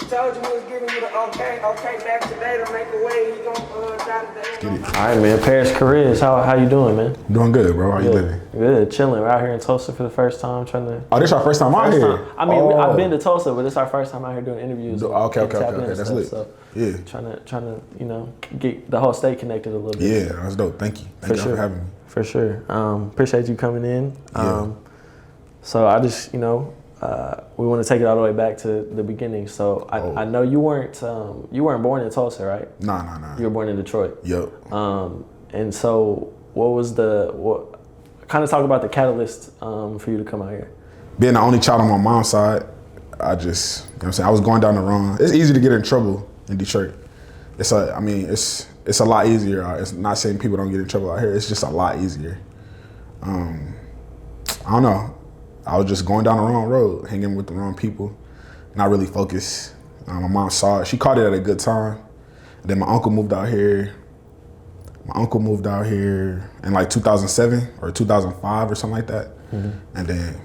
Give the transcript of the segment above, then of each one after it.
told you we was giving you the okay back today to make a way. He gonna die today. All right, man. Parris Chariz, how you doing, man? Doing good, bro. How you living? Good, chilling. We're out here in Tulsa for the first time, trying to. Oh, this our first time out here. I mean, I've been to Tulsa, but it's our first time out here doing interviews. Okay. That's lit. So yeah. Trying to get the whole state connected a little bit. Yeah, that's dope. Thank you. Thank you for having me. For sure. Appreciate you coming in. So I just, we want to take it all the way back to the beginning. So I know you weren't born in Tulsa, right? Nah. You were born in Detroit. Yep. And so what kind of talk about the catalyst for you to come out here? Being the only child on my mom's side, I just, you know what I'm saying, I was going down the wrong. It's easy to get in trouble in Detroit. It's a lot easier. It's not saying people don't get in trouble out here. It's just a lot easier. I don't know. I was just going down the wrong road, hanging with the wrong people, not really focused. My mom saw it. She caught it at a good time. And then my uncle moved out here. In like 2007 or 2005 or something like that. Mm-hmm. And then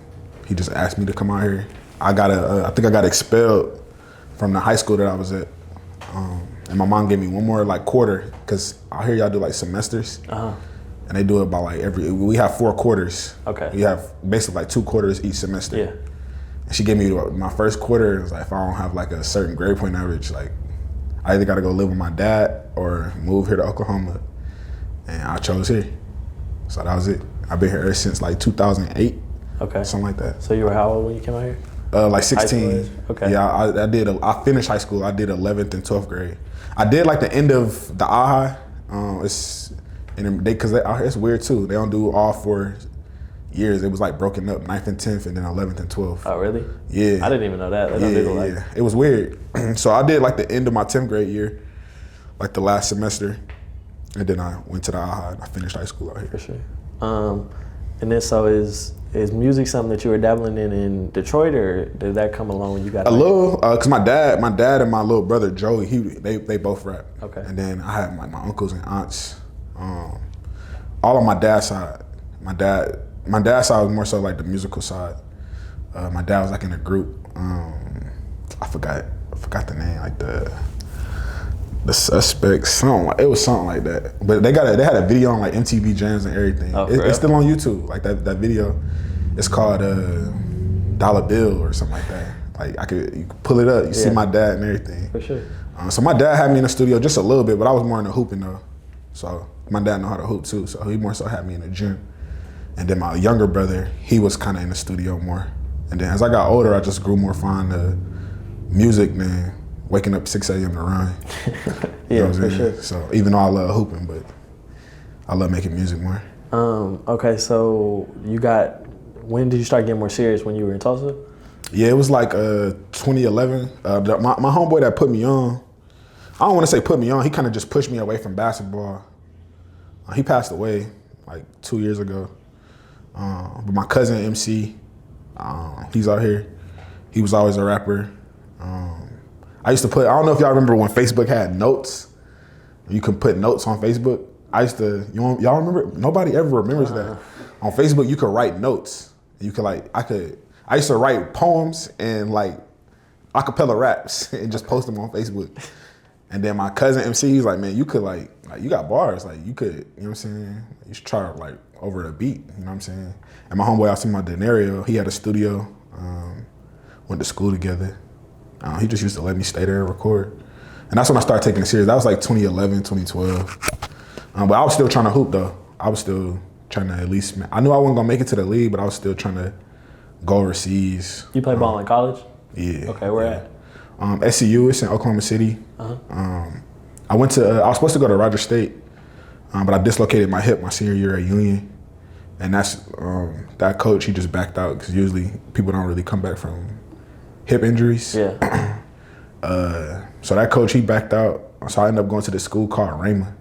he just asked me to come out here. I think I got expelled from the high school that I was at. And my mom gave me one more like quarter, because out here y'all do like semesters. Uh-huh. And they do it by like we have 4 quarters. Okay. We have basically like 2 quarters each semester. Yeah. And she gave me my first quarter. It was like, if I don't have like a certain grade point average, like I either gotta go live with my dad or move here to Oklahoma. And I chose here. So that was it. I've been here ever since like 2008. Okay. Something like that. So you were how old when you came out here? Like 16. Okay. Yeah, I finished high school. I did 11th and 12th grade. I did like the end of the OakA. It's weird too. They don't do all 4 years. It was like broken up, 9th and 10th, and then 11th and 12th. Oh, really? Yeah. I didn't even know that. Yeah. It was weird. So I did like the end of my 10th grade year, like the last semester, and then I went to the OakA and I finished high school out here. For sure. And then so is music something that you were dabbling in Detroit, or did that come along when you got a little? Cause my dad and my little brother Joey, they both rap. Okay. And then I had my uncles and aunts, all on my dad's side. My dad's side was more so like the musical side. My dad was like in a group. I forgot the name, like the Suspects. It was something like that. But they had a video on like MTV Jams and everything. Oh, it's still on YouTube. Like that video. It's called Dollar Bill or something like that. Like you could pull it up. You see my dad and everything. For sure. So my dad had me in the studio just a little bit, but I was more into hooping though. So my dad know how to hoop too. So he more so had me in the gym. And then my younger brother, he was kind of in the studio more. And then as I got older, I just grew more fond of music, man. Waking up 6 a.m. to run. Yeah, for sure. So even though I love hooping, but I love making music more. Okay, so when did you start getting more serious, when you were in Tulsa? Yeah, it was like 2011. My homeboy that put me on, I don't want to say put me on, he kind of just pushed me away from basketball. He passed away like 2 years ago. But my cousin MC, he's out here. He was always a rapper. I used to I don't know if y'all remember when Facebook had notes. You can put notes on Facebook. Y'all remember? Nobody ever remembers that. On Facebook, you could write notes. You could I used to write poems and like acapella raps and just post them on Facebook. And then my cousin MC, he's like, man, you could like you got bars. Like you could, you know what I'm saying? You should try like over the beat, you know what I'm saying? And my homeboy, I see my Denario, he had a studio, went to school together. He just used to let me stay there and record. And that's when I started taking it serious. That was like 2011, 2012. But I was still trying to hoop though. I was still trying to at least, I knew I wasn't gonna make it to the league, but I was still trying to go overseas. You play ball in college? Yeah. Okay, where at? SCU, it's in Oklahoma City. Uh-huh. I was supposed to go to Rogers State, but I dislocated my hip my senior year at Union. And that's, that coach, he just backed out, because usually people don't really come back from hip injuries. Yeah. So that coach, he backed out. So I ended up going to this school called Rhema.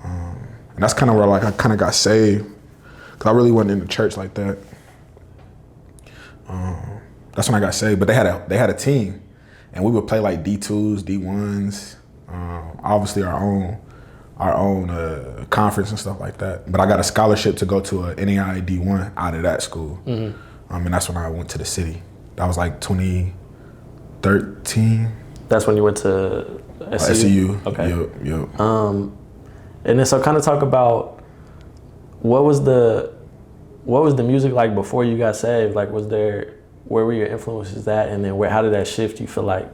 And that's kind of where I kind of got saved, because I really wasn't in the church like that. That's when I got saved. But they had a team, and we would play like D2s, D1s, obviously our own conference and stuff like that. But I got a scholarship to go to a NAIA D1 out of that school. Mm-hmm. And that's when I went to the city. That was like 2012, 13. That's when you went to SCU? SCU. Okay. Yep. And then so kind of talk about what was the music like before you got saved? Like, where were your influences at, and then how did that shift? You feel like,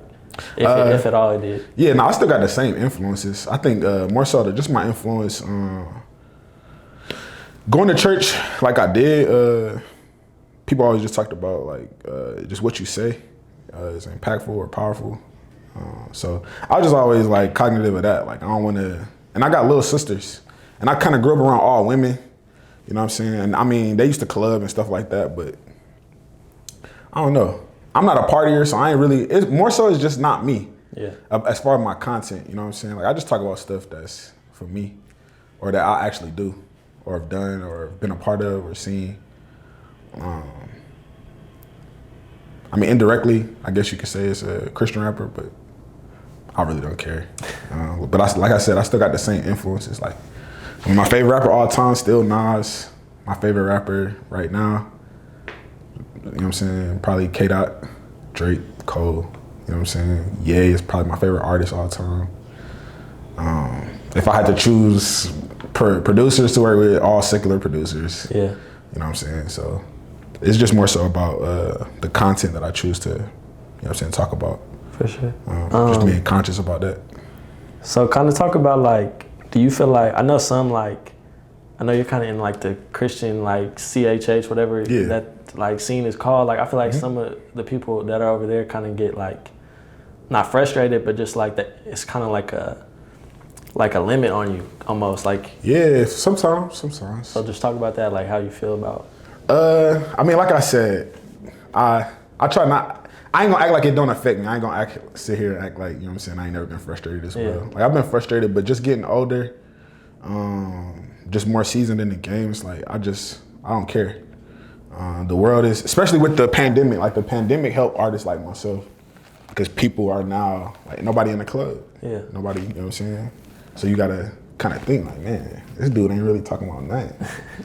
if at all it did? Yeah, no, I still got the same influences. I think more so just my influence. Going to church like I did. People always just talked about like just what you say is impactful or powerful. So I was just always like cognitive of that. Like I don't want to. And I got little sisters, and I kind of grew up around all women. You know what I'm saying? And I mean, they used to club and stuff like that, but I don't know. I'm not a partier, so I ain't really. It's more so it's just not me. Yeah. As far as my content, you know what I'm saying? Like I just talk about stuff that's for me, or that I actually do, or have done, or been a part of, or seen. I mean, indirectly, I guess you could say it's a Christian rapper, but I really don't care. But like I said, I still got the same influences. Like, I mean, my favorite rapper all time still Nas. My favorite rapper right now, you know what I'm saying? Probably K-Dot, Drake, Cole. You know what I'm saying? Ye is probably my favorite artist all time. If I had to choose producers to work with, all secular producers. Yeah. You know what I'm saying? So it's just more so about the content that I choose to, you know what I'm saying, talk about. For sure. Just being conscious about that. So kind of talk about like, do you feel like, I know you're kind of in like the Christian like CHH, whatever that like scene is called. Like I feel like some of the people that are over there kind of get like, not frustrated, but just like that it's kind of like a limit on you almost like. Yeah, sometimes. So just talk about that, like how you feel about. I mean, like I said, I try not. I ain't gonna act like it don't affect me. I ain't gonna sit here and act like, you know what I'm saying, I ain't never been frustrated as well. Like I've been frustrated, but just getting older, just more seasoned in the games, like I don't care. The world is, especially with the pandemic, like the pandemic helped artists like myself because people are now, like nobody in the club. Yeah. Nobody, you know what I'm saying? So you gotta kind of think like, man, this dude ain't really talking about nothing.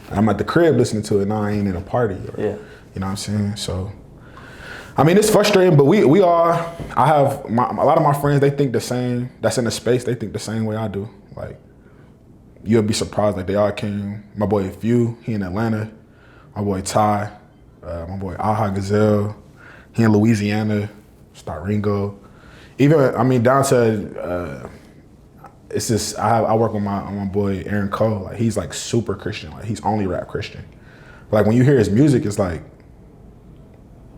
I'm at the crib listening to it, now I ain't in a party. Or, you know what I'm saying? So, I mean, it's frustrating, but I have a lot of my friends, they think the same, that's in the space, they think the same way I do. Like, you'll be surprised, like they all came. My boy Few, he in Atlanta. My boy Ty, my boy Aha Gazelle, he in Louisiana, Staringo. Even, I mean, down to, it's just, I work with my boy Aaron Cole. Like, he's like super Christian, like he's only rap Christian. But like when you hear his music, it's like,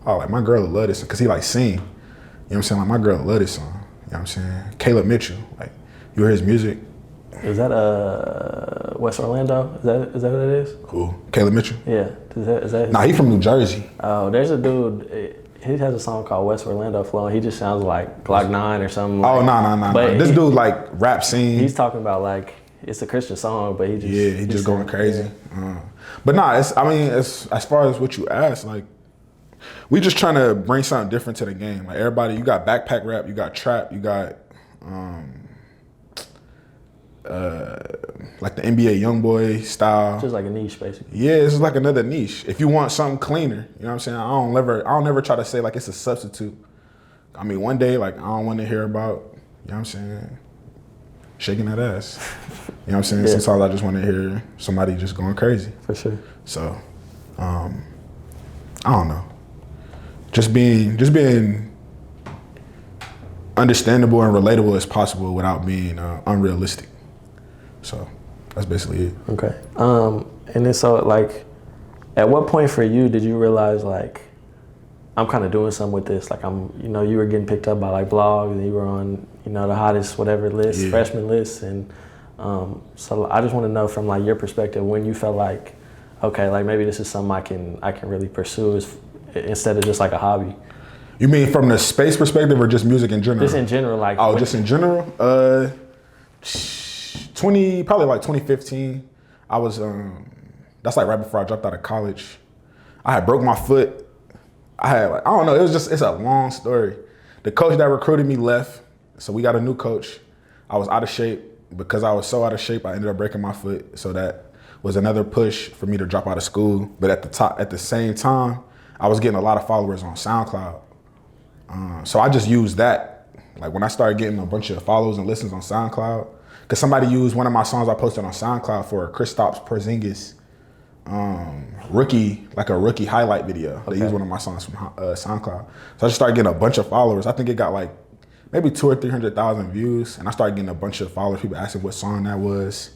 oh, like my girl will love this, because he like sing. You know what I'm saying? Like my girl will love this song. You know what I'm saying? Caleb Mitchell, like you hear his music. Is that West Orlando? Is that what it is? Who? Caleb Mitchell? Yeah. Is that Nah, he from New Jersey. Oh, there's a dude, he has a song called West Orlando Flow, and he just sounds like Glock 9 or something. Oh, nah. This dude like rap scene. He's talking about like, it's a Christian song, but he just going crazy. Yeah. But nah, as far as what you asked, like, we just trying to bring something different to the game. Like everybody, you got backpack rap, you got trap, you got like the NBA YoungBoy style. Just like a niche, basically. Yeah, it's like another niche. If you want something cleaner, you know what I'm saying? I don't never try to say like it's a substitute. I mean, one day, like I don't want to hear about, you know what I'm saying, shaking that ass. You know what I'm saying? Yeah. Sometimes I just want to hear somebody just going crazy. For sure. So, I don't know. Just being understandable and relatable as possible without being unrealistic. So that's basically it. Okay. And then so like, at what point for you did you realize like, I'm kind of doing something with this? Like you were getting picked up by like blogs, and you were on, the hottest whatever list, freshman list, and so I just want to know from like your perspective when you felt like, okay, like maybe this is something I can really pursue instead of just like a hobby. You mean from the space perspective or just music in general? Just in general, like. Oh, just in general? Probably like 2015. I was, that's like right before I dropped out of college. I had broke my foot. I had like, I don't know, it's a long story. The coach that recruited me left, so we got a new coach. I was out of shape. Because I was so out of shape, I ended up breaking my foot. So that was another push for me to drop out of school. But at the same time, I was getting a lot of followers on SoundCloud. So I just used that. Like when I started getting a bunch of follows and listens on SoundCloud, because somebody used one of my songs I posted on SoundCloud for Kristaps Porzingis rookie highlight video. They used one of my songs from SoundCloud. So I just started getting a bunch of followers. I think it got like maybe 200,000 or 300,000 views, and I started getting a bunch of followers. People asking what song that was.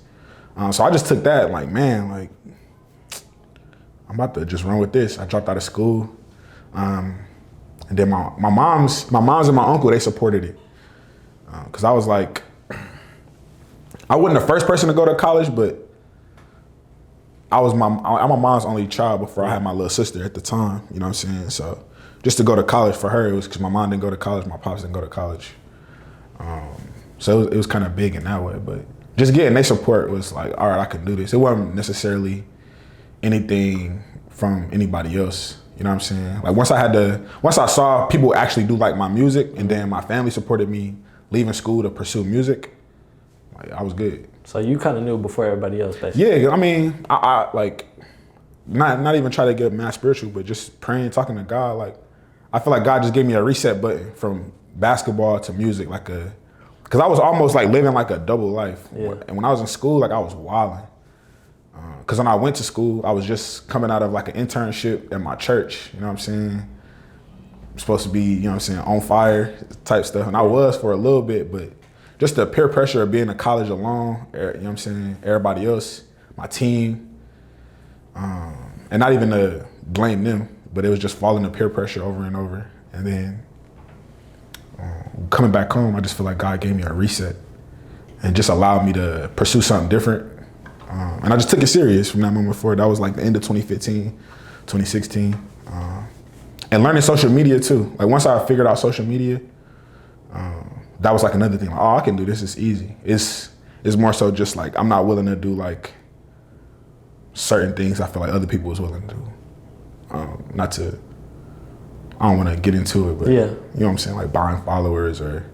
So I just took that like, man, like I'm about to just run with this. I dropped out of school, and then my moms and my uncle, they supported it, because I was like, I wasn't the first person to go to college, but I'm my mom's only child before I had my little sister at the time. You know what I'm saying? So just to go to college for her, it was because my mom didn't go to college, my pops didn't go to college. So it was kind of big in that way, but just getting their support was like, all right, I can do this. It wasn't necessarily anything from anybody else. You know what I'm saying? Like once I saw people actually do like my music, and then my family supported me leaving school to pursue music, like I was good. So you kind of knew before everybody else, basically. Yeah, I mean, I like, not even try to get mad spiritual, but just praying, talking to God. Like, I feel like God just gave me a reset button from basketball to music, because I was almost like living like a double life. Yeah. And when I was in school, like I was wilding. Because when I went to school, I was just coming out of like an internship at my church, you know what I'm saying? I'm supposed to be, you know what I'm saying, on fire type stuff. And I was for a little bit, but just the peer pressure of being in college alone, you know what I'm saying, everybody else, my team, and not even to blame them, but it was just falling to peer pressure over and over. And then coming back home, I just feel like God gave me a reset and just allowed me to pursue something different. And I just took it serious from that moment forward. That was like the end of 2015, 2016. And learning social media too. Like once I figured out social media, that was like another thing. Like, oh, I can do this, it's easy. It's more so just like, I'm not willing to do like certain things I feel like other people was willing to do. I don't want to get into it, but yeah. You know what I'm saying? Like buying followers or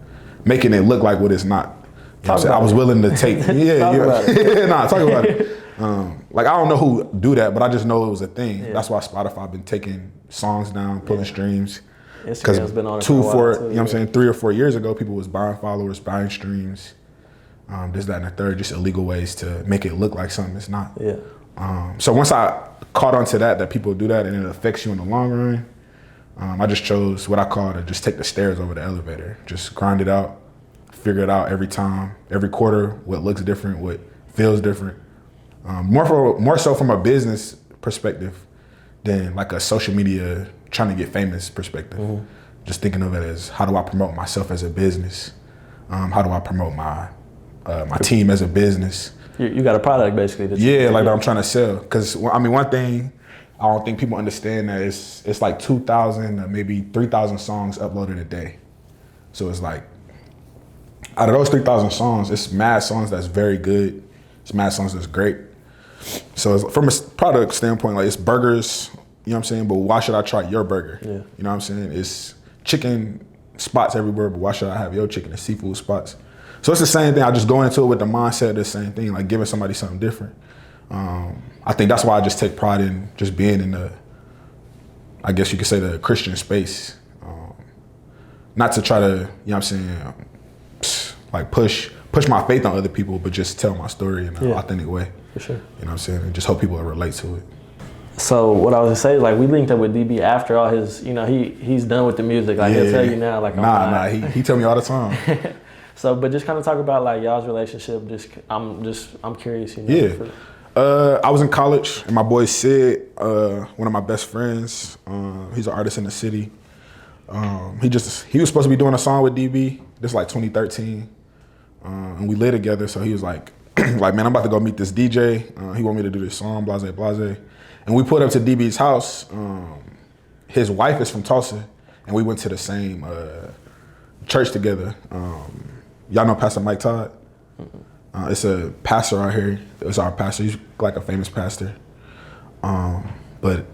making it look like what it's not. You know what I'm saying? I was it. willing to take, Talk talk about it. Like I don't know who do that, but I just know it was a thing. Yeah. That's why Spotify been taking songs down, pulling streams. Instagram's been on it you know too, what I'm saying, 3 or 4 years ago, people was buying followers, buying streams, this, that, and the third, just illegal ways to make it look like something it's not. Yeah. So once I caught on to that people do that and it affects you in the long run, I just chose what I call to just take the stairs over the elevator. Just grind it out, figure it out every time, every quarter, what looks different, what feels different. More so from a business perspective than like a social media trying to get famous perspective. Mm-hmm. Just thinking of it as, how do I promote myself as a business? How do I promote my team as a business? You got a product basically. That I'm trying to sell. Because I mean, one thing I don't think people understand that it's like 2,000 or maybe 3,000 songs uploaded a day. So it's like, out of those 3,000 songs, it's mad songs that's very good. It's mad songs that's great. So it's, from a product standpoint, like it's burgers, you know what I'm saying? But why should I try your burger? Yeah. You know what I'm saying? It's chicken spots everywhere, but why should I have your chicken and seafood spots? So it's the same thing. I just go into it with the mindset of the same thing, like giving somebody something different. I think that's why I just take pride in just being in the, I guess you could say, the Christian space. Not to try to, you know what I'm saying, like push my faith on other people, but just tell my story in an authentic way. For sure. You know what I'm saying? And just hope people will relate to it. So what I was gonna say, like we linked up with DB after all his, you know, he's done with the music. Like he'll tell you now, like he tell me all the time. So, but just kind of talk about like y'all's relationship. I'm curious, you know. Yeah. I was in college, and my boy Sid, one of my best friends, he's an artist in the city. He was supposed to be doing a song with DB. This like 2013, and we lived together. So he was like, like, man, I'm about to go meet this DJ. He want me to do this song, blase, blase. And we pulled up to DB's house. His wife is from Tulsa, and we went to the same church together. Y'all know Pastor Mike Todd? It's a pastor out here. It's our pastor. He's like a famous pastor. But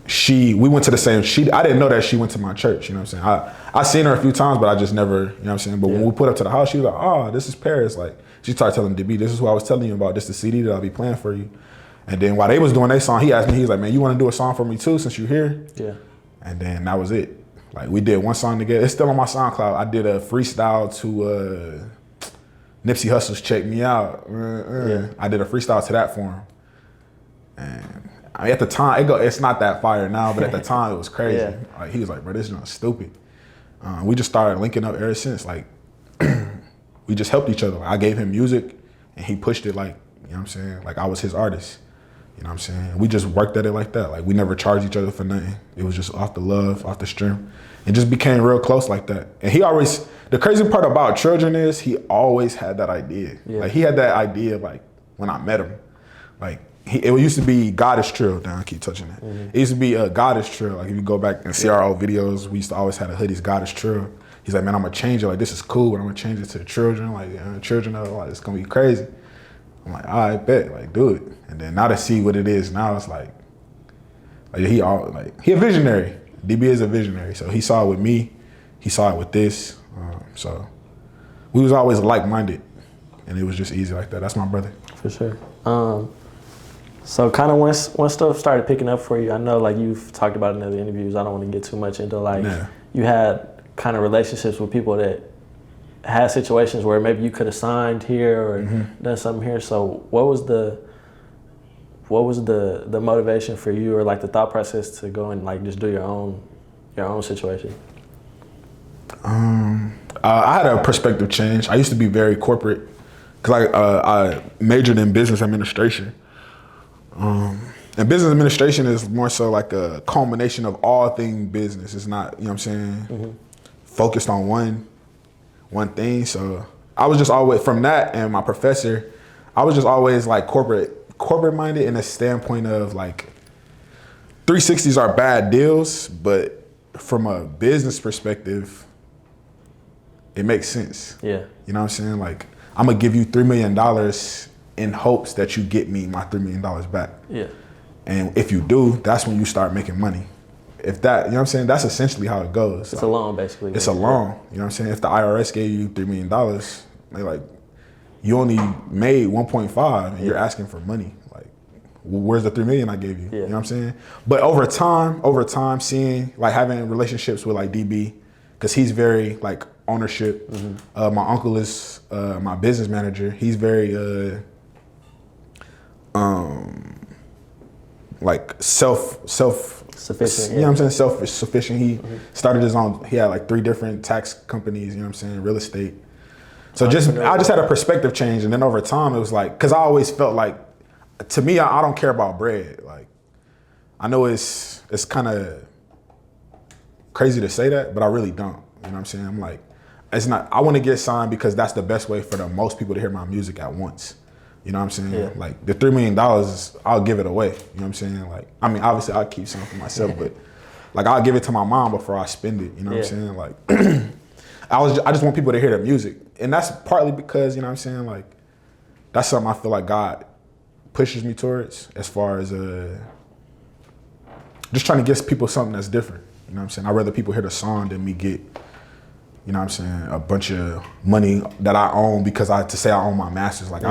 we went to the same, I didn't know that she went to my church, you know what I'm saying? I seen her a few times, but I just never, you know what I'm saying? But when we put up to the house, she was like, oh, this is Parris. Like, she started telling DB, this is what I was telling you about, this is the CD that I'll be playing for you. And then while they was doing their song, he asked me, he was like, man, you want to do a song for me too, since you're here? Yeah. And then that was it. Like we did one song together. It's still on my SoundCloud. I did a freestyle to Nipsey Hussle's "Check Me Out." Yeah. I did a freestyle to that for him. And I mean, at the time, it's not that fire now, but at the time it was crazy. Yeah. Like he was like, "Bro, this is not stupid." We just started linking up ever since. Like we just helped each other. Like, I gave him music, and he pushed it. Like, you know what I'm saying? Like I was his artist. You know what I'm saying? We just worked at it like that. Like we never charged each other for nothing. It was just off the love, off the strength. It just became real close like that. And he always, the crazy part about Children is he always had that idea. Yeah. Like he had that idea like when I met him. Like it used to be God is Trill. Damn, I keep touching that. Mm-hmm. It used to be God is Trill. Like if you go back and see our old videos, we used to always have the hoodies, God is Trill. He's like, man, I'm gonna change it. Like this is cool, but I'm gonna change it to Children. Like Children are like, it's gonna be crazy. I'm like, all right, bet, like do it. And then now to see what it is now, it's like he a visionary. DB is a visionary. So he saw it with me, he saw it with this. So we was always like-minded, and it was just easy like that. That's my brother. For sure. So kind of when stuff started picking up for you, I know like you've talked about in other interviews, I don't want to get too much into like, you had kind of relationships with people that had situations where maybe you could have signed here or done something here. So what was the motivation for you, or like the thought process to go and like just do your own situation? I had a perspective change. I used to be very corporate because I majored in business administration. And business administration is more so like a culmination of all things business. It's not, you know what I'm saying, focused on one thing. So I was just always, from that and my professor, I was just always like corporate minded in a standpoint of like 360s are bad deals, but from a business perspective, it makes sense. Yeah. You know what I'm saying? Like I'm gonna give you $3 million in hopes that you get me my $3 million back. Yeah. And if you do, that's when you start making money. If that, you know what I'm saying? That's essentially how it goes. It's a loan, basically. It's a loan. You know what I'm saying? If the IRS gave you $3 million, they like, you only made 1.5 and you're asking for money. Like, where's the 3 million I gave you? Yeah. You know what I'm saying? But over time, seeing, like having relationships with like DB, because he's very like ownership. My uncle is my business manager. He's very like self-sufficient. You know what I'm saying? Self-sufficient. He started his own, he had like 3 different tax companies, you know what I'm saying? Real estate. So I just had a perspective change. And then over time it was like, cause I always felt like, to me, I don't care about bread. Like, I know it's kind of crazy to say that, but I really don't. You know what I'm saying? I'm like, it's not, I want to get signed because that's the best way for the most people to hear my music at once. You know what I'm saying? Yeah. Like the $3 million, I'll give it away. You know what I'm saying? Like, I mean, obviously I'll keep some for myself, but like I'll give it to my mom before I spend it. You know what I'm saying? Like, I just want people to hear the music. And that's partly because, you know what I'm saying? Like, that's something I feel like God pushes me towards as far as just trying to get people something that's different. You know what I'm saying? I'd rather people hear the song than me get, you know what I'm saying, a bunch of money that I own because I own my masters. Like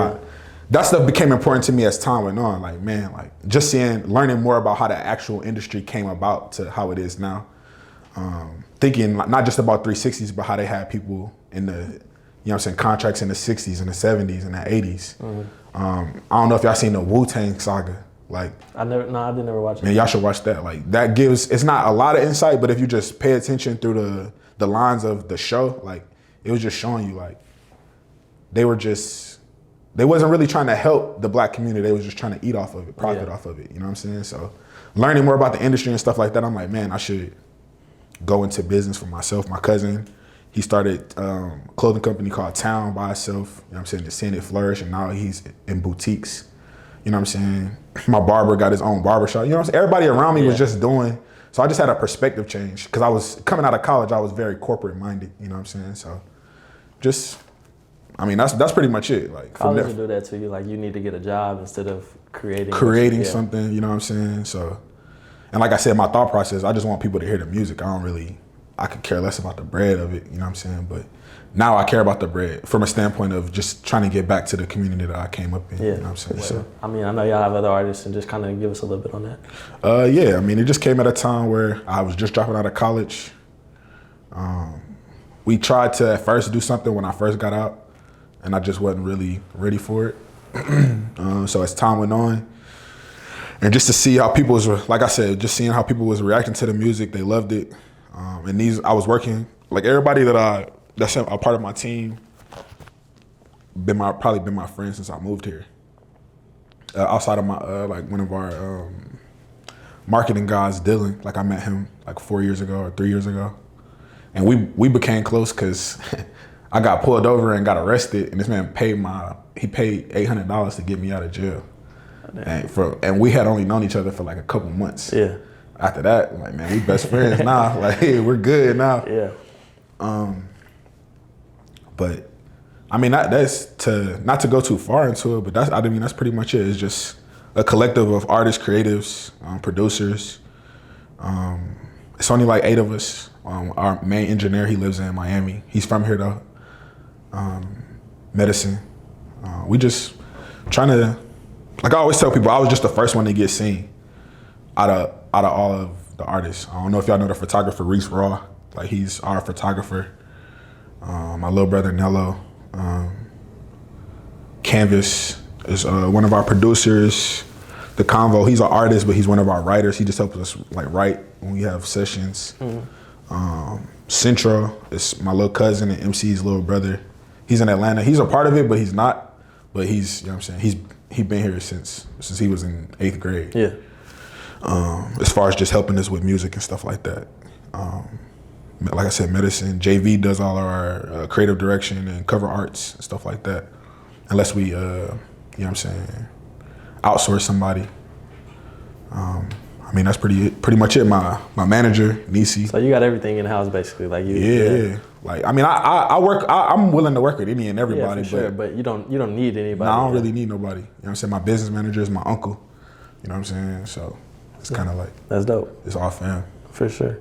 that stuff became important to me as time went on. Like, man, like just learning more about how the actual industry came about to how it is now. Thinking not just about 360s, but how they had people in the, you know what I'm saying, contracts in the 60s and the 70s and the 80s. I don't know if y'all seen the Wu-Tang saga. Like, I didn't ever watch it. Man, y'all should watch that. Like, that gives, it's not a lot of insight, but if you just pay attention through the lines of the show, like, it was just showing you, like, they wasn't really trying to help the black community. They was just trying to eat off of it, profit off of it. You know what I'm saying? So learning more about the industry and stuff like that, I'm like, man, I should go into business for myself. My cousin, he started a clothing company called Town by himself. You know what I'm saying? Seeing it flourish, and now he's in boutiques. You know what I'm saying? My barber got his own barbershop. You know what I'm saying? Everybody around me was just doing. So I just had a perspective change because I was coming out of college. I was very corporate minded. You know what I'm saying? So just, I mean, that's pretty much it. Like, college will do that to you. Like, you need to get a job instead of creating something. You know what I'm saying? So, and like I said, my thought process, I just want people to hear the music. I could care less about the bread of it. You know what I'm saying? But now I care about the bread from a standpoint of just trying to get back to the community that I came up in. Yeah, you know what I'm saying? So, I mean, I know y'all have other artists, and just kind of give us a little bit on that. Yeah, I mean, it just came at a time where I was just dropping out of college. We tried to at first do something when I first got out, and I just wasn't really ready for it. So as time went on, and just to see how people was, like I said, just seeing how people was reacting to the music, they loved it. And I was working, like everybody that's a part of my team, probably been my friend since I moved here. Outside of my, like one of our marketing guys, Dylan, like I met him like 4 years ago or 3 years ago. And we became close because I got pulled over and got arrested, and this man paid $800 to get me out of jail. And we had only known each other for like a couple months. Yeah. After that, like, man, we best friends now. Like, hey, we're good now. Yeah. But I mean, that's not to go too far into it, but that's pretty much it. It's just a collective of artists, creatives, producers. It's only like 8 of us. Our main engineer, he lives in Miami. He's from here though. Medicine. We just trying to, like I always tell people, I was just the first one to get seen out of all of the artists. I don't know if y'all know the photographer Reese Raw. Like, he's our photographer. My little brother Nello. Canvas is one of our producers. The Convo, he's an artist, but he's one of our writers. He just helps us like write when we have sessions. Centro is my little cousin and MC's little brother. He's in Atlanta. He's a part of it, but he's not. But he's, you know what I'm saying, he's been here since he was in 8th grade. Yeah. As far as just helping us with music and stuff like that. Like I said, Medicine. JV does all our creative direction and cover arts and stuff like that. Unless we, you know what I'm saying, outsource somebody. I mean, that's pretty much it. My manager, Nisi. So you got everything in house basically, like you. Yeah. Like, I mean, I'm willing to work with any and everybody. Yeah, for sure. But you don't need anybody. No, I don't really need nobody. You know what I'm saying? My business manager is my uncle. You know what I'm saying? So it's kind of like, that's dope. It's all fam. For sure.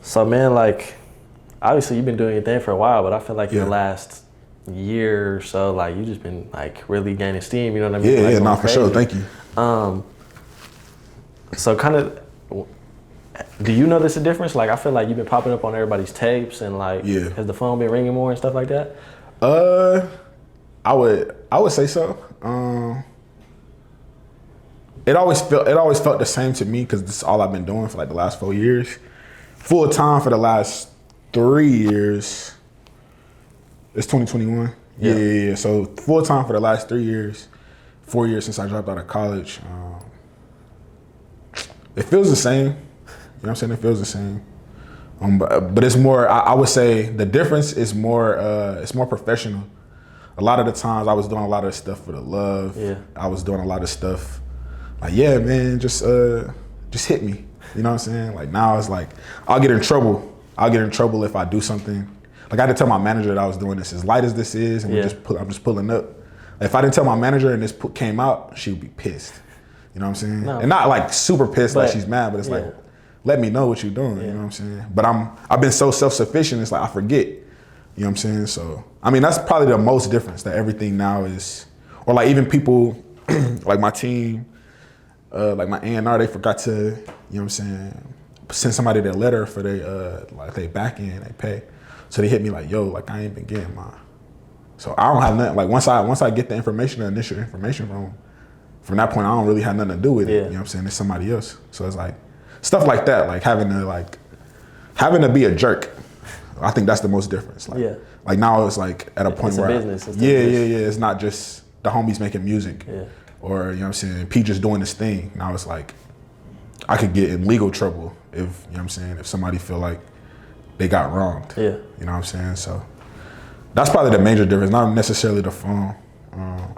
So man, like, obviously you've been doing your thing for a while, but I feel like in the last year or so, like, you just been like really gaining steam. You know what I mean? Yeah, like, for sure. Thank you. So kind of, do you notice a difference? Like, I feel like you've been popping up on everybody's tapes, and like, has the phone been ringing more and stuff like that? I would say so. It always felt the same to me because this is all I've been doing for like the last 4 years. Full time for the last 3 years. It's 2021. Yeah. So full time for the last 3 years, 4 years since I dropped out of college. It feels the same. You know what I'm saying? It feels the same. But it's more, I would say the difference is more, it's more professional. A lot of the times I was doing a lot of stuff for the love. Yeah. I was doing a lot of stuff like, yeah, man, just hit me. You know what I'm saying? Like, now it's like, I'll get in trouble. I'll get in trouble if I do something. Like, I had to tell my manager that I was doing this as light as this is, and I'm just pulling up. If I didn't tell my manager and this came out, she would be pissed. You know what I'm saying? No. And not like super pissed, like she's mad, but it's like, let me know what you're doing. You know what I'm saying? But I've been so self-sufficient, it's like I forget. You know what I'm saying? So, I mean, that's probably the most difference, that everything now is, or like even people, like my team, like my A&R, they forgot to, you know what I'm saying, send somebody their letter for like they back end, they pay. So they hit me like, yo, like I ain't been getting mine. So I don't have nothing, like once I get the information, the initial information from that point, I don't really have nothing to do with it. You know what I'm saying? It's somebody else. So it's like, stuff like that, like having to be a jerk. I think that's the most difference. Like, like now it's like at a point it's where a business. It's not just the homies making music, or you know what I'm saying, P just doing this thing. Now it's like I could get in legal trouble if, you know what I'm saying, if somebody feel like they got wronged. You know what I'm saying? So that's probably the major difference, not necessarily the phone.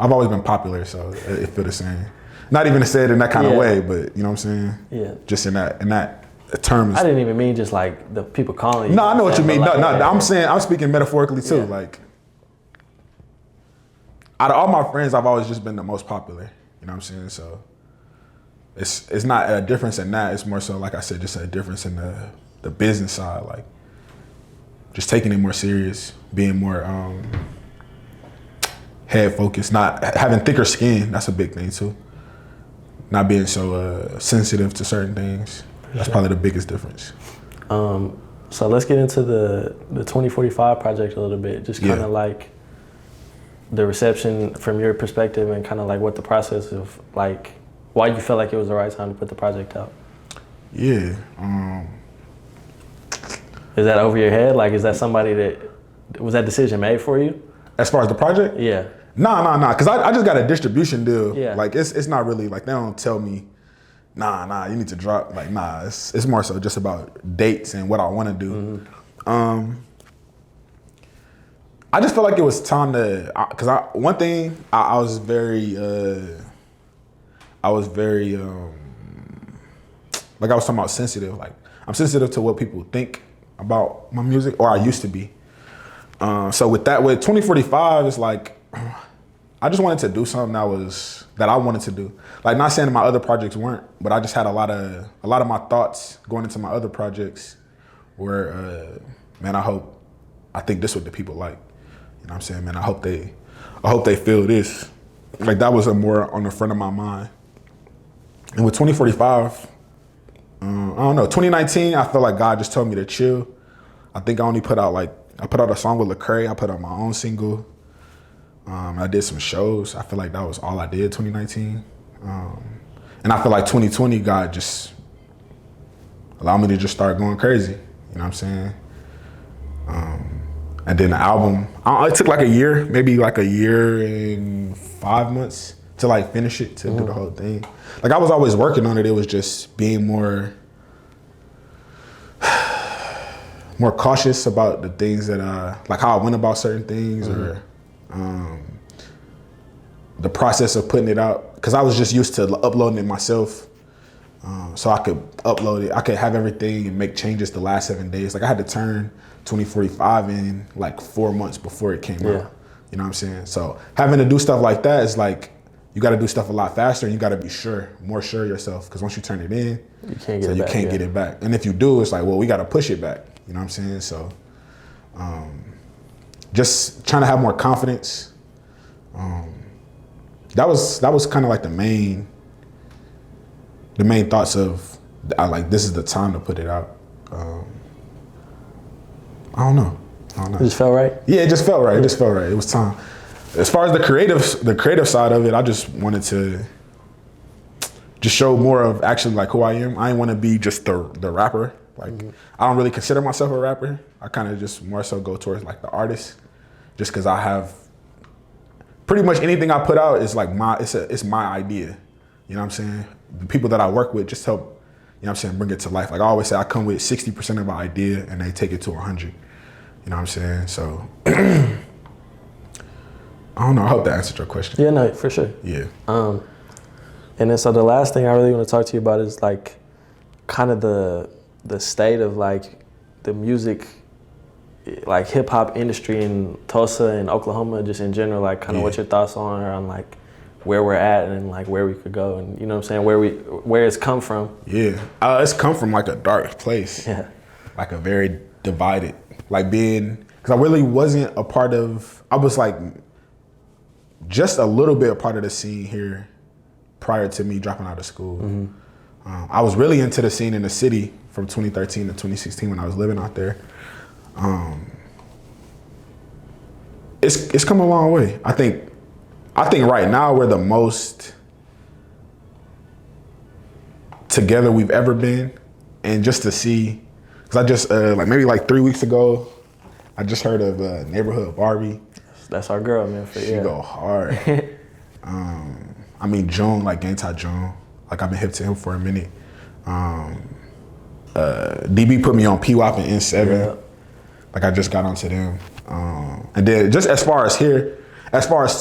I've always been popular, so it feel the same. Not even to say it in that kind of way, but you know what I'm saying? Yeah. Just in that terms. I didn't even mean just like the people calling you. No, I know what you mean. Like, no, I'm speaking metaphorically too. Like, out of all my friends, I've always just been the most popular. You know what I'm saying? So it's not a difference in that. It's more so, like I said, just a difference in the business side. Like, just taking it more serious, being more head focused, not having thicker skin. That's a big thing too. Not being so sensitive to certain things. That's probably the biggest difference. So let's get into the 2045 project a little bit. Just kind of like the reception from your perspective and kind of like what the process of like why you felt like it was the right time to put the project out. Yeah. Is that over your head? Like, is that somebody was that decision made for you? As far as the project? Yeah. Nah. Cause I just got a distribution deal. Yeah. Like it's not really like they don't tell me, nah, you need to drop. Like, nah, it's more so just about dates and what I want to do. Mm-hmm. I just felt like it was time to, cause one thing I was very, like I was talking about sensitive. Like I'm sensitive to what people think about my music, or I used to be. So with 2045, it's like I just wanted to do something that I wanted to do. Like, not saying that my other projects weren't, but I just had a lot of my thoughts going into my other projects where, man, I think this is what the people like. You know what I'm saying, man? I hope they feel this. Like, that was more on the front of my mind. And with 2045, I don't know, 2019, I feel like God just told me to chill. I think I put out a song with Lecrae. I put out my own single. I did some shows. I feel like that was all I did 2019. And I feel like 2020, God just allowed me to just start going crazy. You know what I'm saying? And then the album, it took like a year, maybe like a year and 5 months to like finish it, to do the whole thing. Like, I was always working on it. It was just being more cautious about the things that, like how I went about certain things, or the process of putting it out. Because I was just used to uploading it myself. So I could upload it. I could have everything and make changes the last 7 days. Like, I had to turn 2045 in like 4 months before it came out. You know what I'm saying? So having to do stuff like that is like, you got to do stuff a lot faster, and you got to be more sure of yourself. Because once you turn it in, you can't get it back. And if you do, it's like, well, we got to push it back. You know what I'm saying? So just trying to have more confidence. That was kind of like the main thoughts of, like, this is the time to put it out. I don't know. It just felt right? Yeah, it just felt right. It was time. As far as the creative side of it, I just wanted to just show more of actually like who I am. I didn't want to be just the rapper. Like, I don't really consider myself a rapper. I kind of just more so go towards like the artist, just because I have pretty much anything I put out is like it's my idea. You know what I'm saying? The people that I work with just help, you know what I'm saying, bring it to life. Like I always say, I come with 60% of an idea and they take it to 100. You know what I'm saying? So I don't know. I hope that answered your question. Yeah, no, for sure. Yeah. And then so the last thing I really want to talk to you about is like kind of the state of like the music, like hip hop industry in Tulsa and Oklahoma, just in general, like kind of what your thoughts are on like where we're at and like where we could go, and you know what I'm saying, where it's come from. Yeah, it's come from like a dark place. Yeah, like a very divided, like because I really wasn't a part of. I was like just a little bit a part of the scene here prior to me dropping out of school. I was really into the scene in the city from 2013 to 2016 when I was living out there. It's come a long way. I think right now we're the most together we've ever been, and just to see, because I just like maybe like 3 weeks ago, I just heard of Neighborhood Barbie. That's our girl, man. She go hard. I mean, June, like Gang Ty June, like I've been hip to him for a minute. DB put me on P-Wop and N7. Yeah. Like I just got onto them. And then just as far as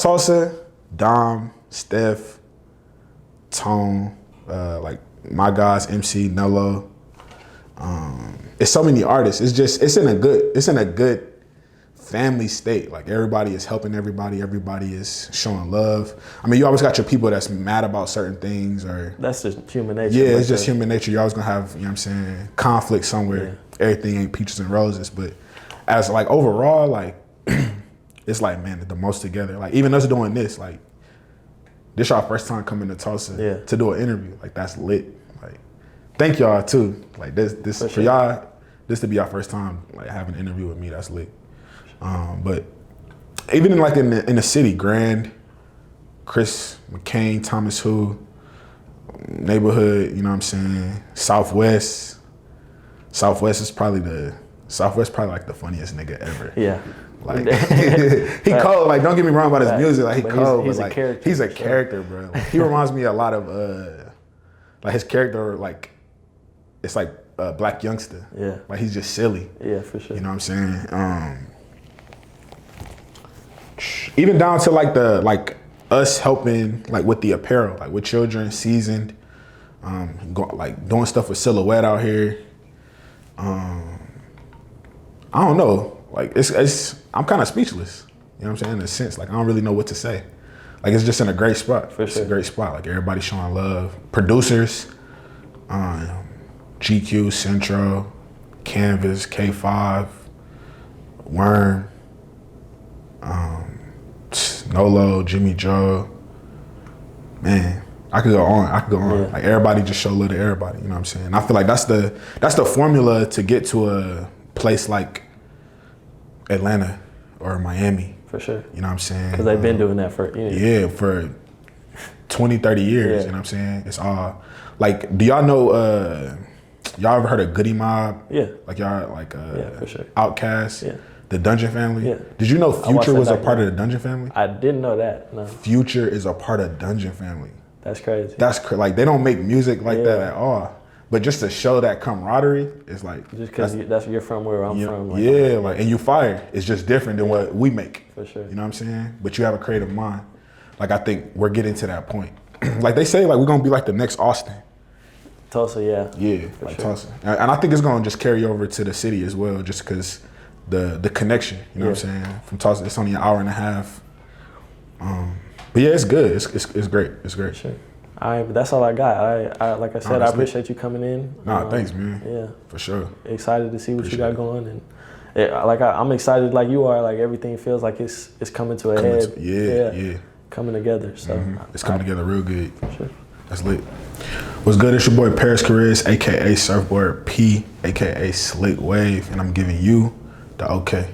Tulsa, Dom, Steph, Tone, like my guys, MC, Nello. It's so many artists. It's in a good family state. Like everybody is helping everybody. Everybody is showing love. I mean, you always got your people that's mad about certain things, or that's just human nature. Yeah, it's just human nature. You're always gonna have, you know what I'm saying, conflict somewhere. Yeah. Everything ain't peaches and roses. But as like overall, like it's like, man, the most together. Like even us doing this, like this our first time coming to Tulsa to do an interview. Like that's lit. Like thank y'all too. Like this for y'all this to be our first time like having an interview with me. That's lit. But even in like in the city, Grand, Chris McCain, Thomas Who, neighborhood, you know what I'm saying? Southwest probably like the funniest nigga ever. Yeah. Like he cold. Like don't get me wrong about his music. Like he cold, he's but a like character, he's a for sure. character, bro. Like, he reminds me a lot of like his character. Like it's like a black youngster. Yeah. Like he's just silly. Yeah, for sure. You know what I'm saying? Even down to like us helping like with the apparel, like with children, seasoned, like doing stuff with Silhouette out here. I don't know. Like I'm kind of speechless. You know what I'm saying? In a sense, like I don't really know what to say. Like it's just in a great spot. For It's sure. a great spot. Like everybody's showing love. Producers, GQ, Centro, Canvas, K5, Worm, Nolo, Jimmy Joe. Man, I could go on. Yeah. Like everybody just show love to everybody. You know what I'm saying? I feel like that's the formula to get to a place like Atlanta or Miami. For sure. You know what I'm saying? Because they've been doing that for, for 20, 30 years. Yeah. You know what I'm saying? It's all like, do y'all know, y'all ever heard of Goody Mob? Yeah. Like y'all, like Yeah, for sure. Outkast? Yeah. The Dungeon Family? Yeah. Did you know watched Future that was a documentary. part of the Dungeon Family? I didn't know that. No. Future is a part of Dungeon Family. That's crazy. Like they don't make music like that Yeah. at all. But just to show that camaraderie, it's like Just because you're from where I'm from. Like, yeah, like and you fire. It's just different than what we make. For sure. You know what I'm saying? But you have a creative mind. Like I think we're getting to that point. Like they say, like we're gonna be like the next Austin. Tulsa, yeah. Yeah, For like sure. Tulsa. And I think it's gonna just carry over to the city as well, just because the connection. You know what I'm saying? From Tulsa, it's only an hour and a half. But yeah, it's good. It's great. It's great. Sure. All right, but that's all I got. I like I said, I Honestly. appreciate you coming in. Nah, thanks, man. Yeah. For sure. Excited to see what Appreciate you got it. going, and I'm excited like you are. Like everything feels like it's coming to a head. Yeah. Coming together. So It's coming together real good. Sure. That's lit. What's good? It's your boy Parris Chariz, aka Surfboard P, aka Slick Wave, and I'm giving you the OK.